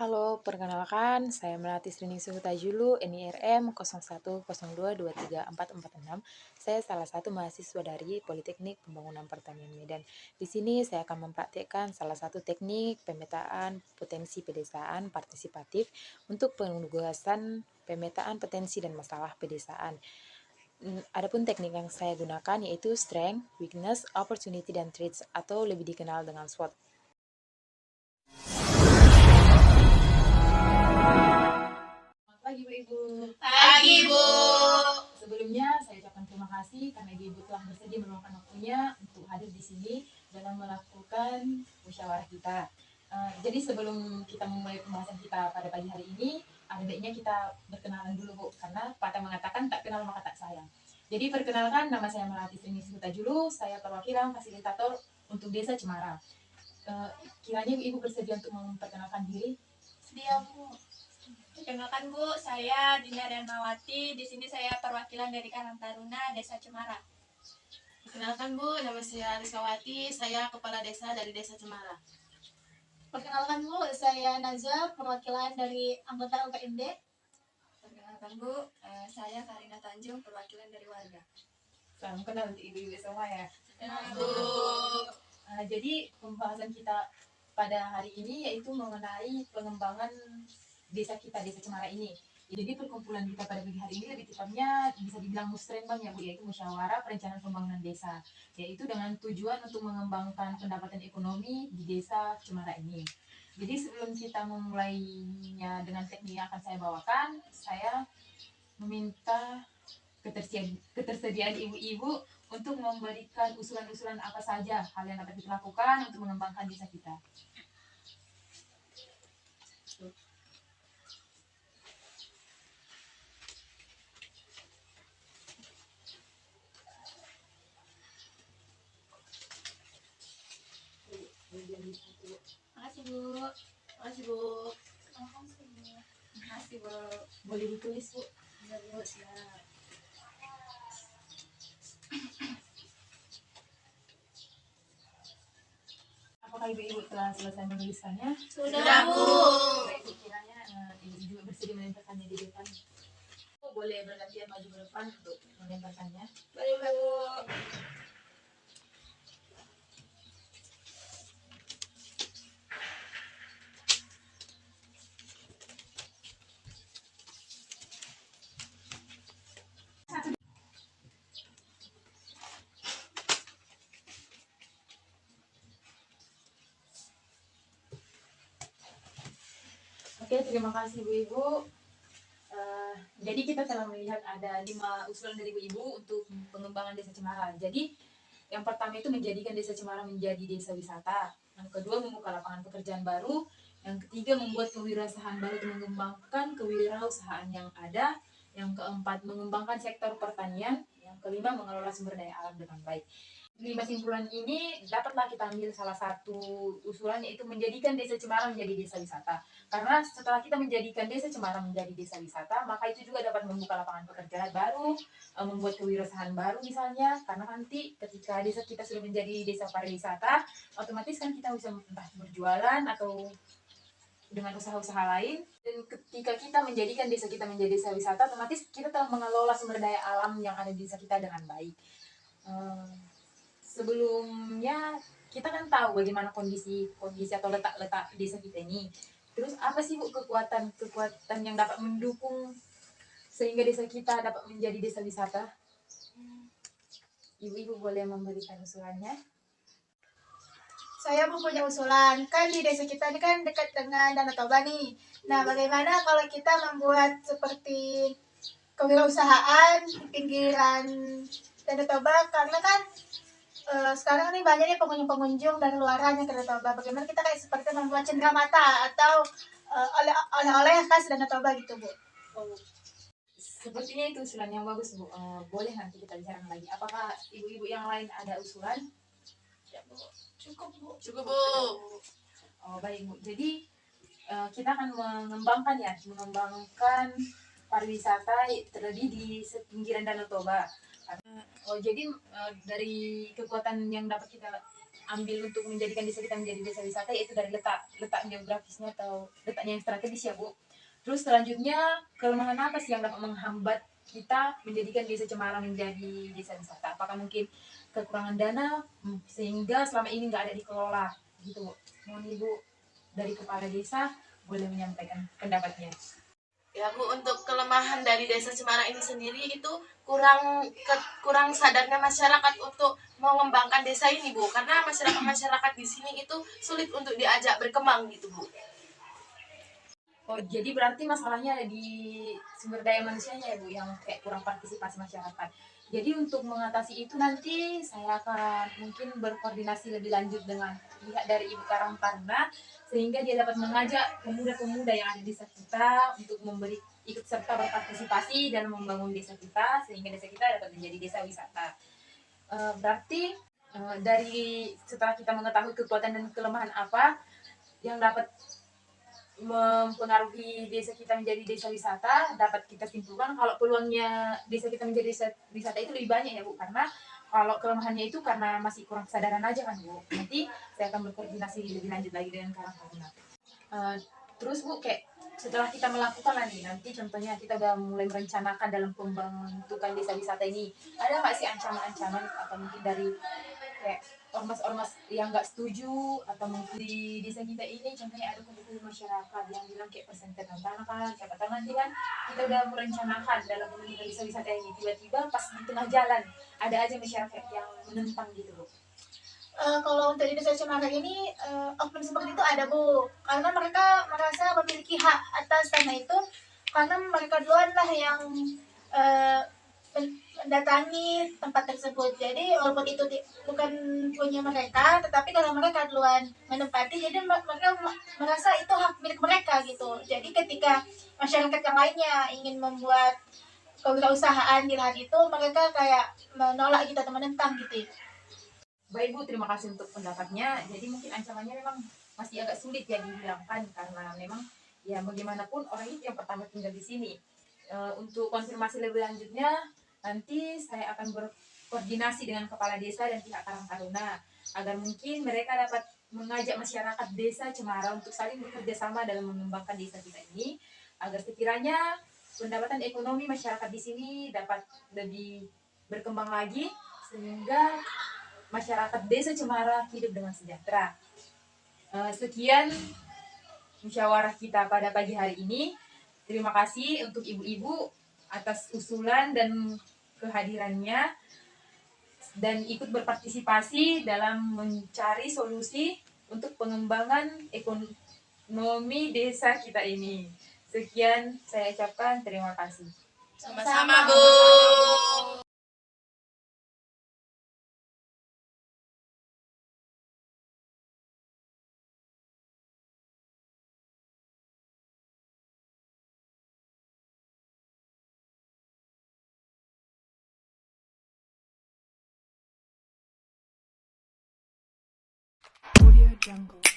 Halo, perkenalkan, saya Melati Sriningsih Hutajulu, NIRM 0102234446. Saya salah satu mahasiswa dari Politeknik Pembangunan Pertanian Medan. Di sini saya akan mempraktikkan salah satu teknik pemetaan potensi pedesaan partisipatif untuk penugasan pemetaan potensi dan masalah pedesaan. Adapun teknik yang saya gunakan yaitu strength, weakness, opportunity, dan threats atau lebih dikenal dengan SWOT. Selamat pagi Bu-Ibu. Pagi, Bu. Sebelumnya saya ucapkan terima kasih karena Ibu telah bersedia meluangkan waktunya untuk hadir di sini dalam melakukan musyawarah kita. Jadi sebelum kita memulai pembahasan kita pada pagi hari ini, ada baiknya kita berkenalan dulu Bu, karena patah mengatakan tak kenal maka tak sayang. Jadi perkenalkan, nama saya Melati Sriningsih Hutajulu, saya perwakilan fasilitator untuk Desa Cemara. Kiranya Ibu bersedia untuk memperkenalkan diri? Sedia, Bu. Perkenalkan, Bu, saya Dinda Darmawati. Di sini saya perwakilan dari Karang Taruna, Desa Cemara. Perkenalkan Bu, nama saya Rizkawati, saya Kepala Desa dari Desa Cemara. Perkenalkan Bu, saya Naza, perwakilan dari anggota UPMD. Perkenalkan, Bu, saya Karina Tanjung, perwakilan dari warga. Salam kenal untuk ibu-ibu semua ya. Bu. Jadi pembahasan kita pada hari ini yaitu mengenai pengembangan desa kita, Desa Cemara ini. Jadi perkumpulan kita pada pagi hari ini lebih tepatnya bisa dibilang musrenbang ya Bu, yaitu musyawarah perencanaan pembangunan desa, yaitu dengan tujuan untuk mengembangkan pendapatan ekonomi di Desa Cemara ini. Jadi sebelum kita memulainya dengan teknik yang akan saya bawakan, saya meminta ketersediaan ibu-ibu untuk memberikan usulan-usulan apa saja hal yang dapat kita lakukan untuk mengembangkan desa kita. Makasih Bu. Makasih Bu. Makasih, Bu. Boleh ditulis Bu. Ya, Bu, siap. Apakah ibu-ibu telah selesai menuliskannya? Sudah, Bu. Baik, kiranya ibu-ibu bersedia menempelkannya di depan. Boleh bergantian maju ke depan untuk menempelkannya. Boleh, Bu. Oke, terima kasih Bu-Ibu. Jadi kita telah melihat ada 5 usulan dari ibu-ibu untuk pengembangan Desa Cemara. Jadi yang pertama itu menjadikan Desa Cemara menjadi desa wisata. Yang kedua membuka lapangan pekerjaan baru. Yang ketiga membuat kewirausahaan baru untuk mengembangkan kewirausahaan yang ada. Yang keempat mengembangkan sektor pertanian. Yang kelima mengelola sumber daya alam dengan baik. 5 simpulan ini dapatlah kita ambil salah satu usulan, yaitu menjadikan Desa Cemara menjadi desa wisata. Karena setelah kita menjadikan Desa Cemara menjadi desa wisata, maka itu juga dapat membuka lapangan pekerjaan baru, membuat kewirausahaan baru misalnya. Karena nanti ketika desa kita sudah menjadi desa pariwisata, otomatis kan kita bisa entah berjualan atau dengan usaha-usaha lain. Dan ketika kita menjadikan desa kita menjadi desa wisata, otomatis kita telah mengelola sumber daya alam yang ada di desa kita dengan baik. Sebelumnya kita kan tahu bagaimana kondisi atau letak desa kita ini. Terus apa sih Bu kekuatan yang dapat mendukung sehingga desa kita dapat menjadi desa wisata? Ibu-ibu boleh memberikan usulannya? Saya mempunyai usulan, kan di desa kita ini kan dekat dengan Danau Toba nih. Nah, bagaimana kalau kita membuat seperti kewirausahaan di pinggiran Danau Toba, karena kan sekarang nih banyaknya pengunjung-pengunjung dari luaran yang ke Danau Toba. Bagaimana kita kayak seperti membuat cenderamata atau oleh-oleh khas Danau Toba gitu Bu. Sepertinya itu usulan yang bagus Bu. Boleh nanti kita bicarakan lagi. Apakah ibu-ibu yang lain ada usulan? Ya, Bu. Cukup, Bu. Cukup Bu. Oh baik Bu. Jadi kita akan mengembangkan pariwisata terlebih di pinggiran Danau Toba. Oh jadi dari kekuatan yang dapat kita ambil untuk menjadikan desa kita menjadi desa wisata, yaitu dari letak geografisnya atau letaknya yang strategis ya Bu. Terus selanjutnya, kelemahan apa sih yang dapat menghambat kita menjadikan desa Cemara menjadi desa wisata? Apakah mungkin kekurangan dana sehingga selama ini nggak ada dikelola gitu Bu? Mohon Ibu dari kepala desa boleh menyampaikan pendapatnya. Ya Bu, untuk kelemahan dari desa Cemara ini sendiri itu kurang sadarnya masyarakat untuk mengembangkan desa ini Bu, karena masyarakat di sini itu sulit untuk diajak berkembang gitu Bu. Oh, jadi berarti masalahnya ada di sumber daya manusianya ya Bu, yang kayak kurang partisipasi masyarakat. Jadi untuk mengatasi itu nanti saya akan mungkin berkoordinasi lebih lanjut dengan pihak dari Ibu Karang Taruna, sehingga dia dapat mengajak pemuda-pemuda yang ada di desa kita untuk ikut serta berpartisipasi dalam membangun desa kita, sehingga desa kita dapat menjadi desa wisata. Berarti dari setelah kita mengetahui kekuatan dan kelemahan apa yang dapat mempengaruhi desa kita menjadi desa wisata, dapat kita simpulkan kalau peluangnya desa kita menjadi desa wisata itu lebih banyak ya Bu, karena kalau kelemahannya itu karena masih kurang kesadaran aja kan Bu. Nanti saya akan berkoordinasi lebih lanjut lagi dengan Karang Taruna. Terus Bu, kayak setelah kita melakukan nih, nanti contohnya kita udah mulai merencanakan dalam pembentukan desa wisata ini, ada nggak sih ancaman-ancaman atau mungkin dari kayak ormas-ormas yang nggak setuju, atau mungkin di desa kita ini contohnya ada kumpul masyarakat yang bilang kayak persentase tanah kan, siapa tahu nanti kan kita udah merencanakan dalam pembentukan desa wisata ini, tiba-tiba pas di tengah jalan ada aja masyarakat yang menentang gitu Bu. Kalau untuk di desa Cemara ini oknum seperti itu ada Bu, karena mereka merasa memiliki hak atas tanah itu karena mereka duluan lah yang mendatangi tempat tersebut. Jadi walaupun itu bukan punya mereka, tetapi kalau mereka duluan menempati, jadi mereka merasa itu hak milik mereka gitu. Jadi ketika masyarakat yang lainnya ingin membuat kewirausahaan di lahan itu, mereka kayak menolak gitu atau menentang gitu. Baik Bu, terima kasih untuk pendapatnya. Jadi mungkin ancamannya memang masih agak sulit ya dihilangkan, karena memang ya bagaimanapun orang itu yang pertama tinggal di sini. Untuk konfirmasi lebih lanjutnya, nanti saya akan berkoordinasi dengan kepala desa dan pihak Karang Taruna agar mungkin mereka dapat mengajak masyarakat desa Cemara untuk saling bekerja sama dalam mengembangkan desa kita ini, agar sekiranya pendapatan ekonomi masyarakat di sini dapat lebih berkembang lagi, sehingga masyarakat desa Cemara hidup dengan sejahtera. Sekian musyawarah kita pada pagi hari ini. Terima kasih untuk ibu-ibu atas usulan dan kehadirannya dan ikut berpartisipasi dalam mencari solusi untuk pengembangan ekonomi desa kita ini. Sekian saya ucapkan, terima kasih. Sama-sama Bu. Audio Jungle.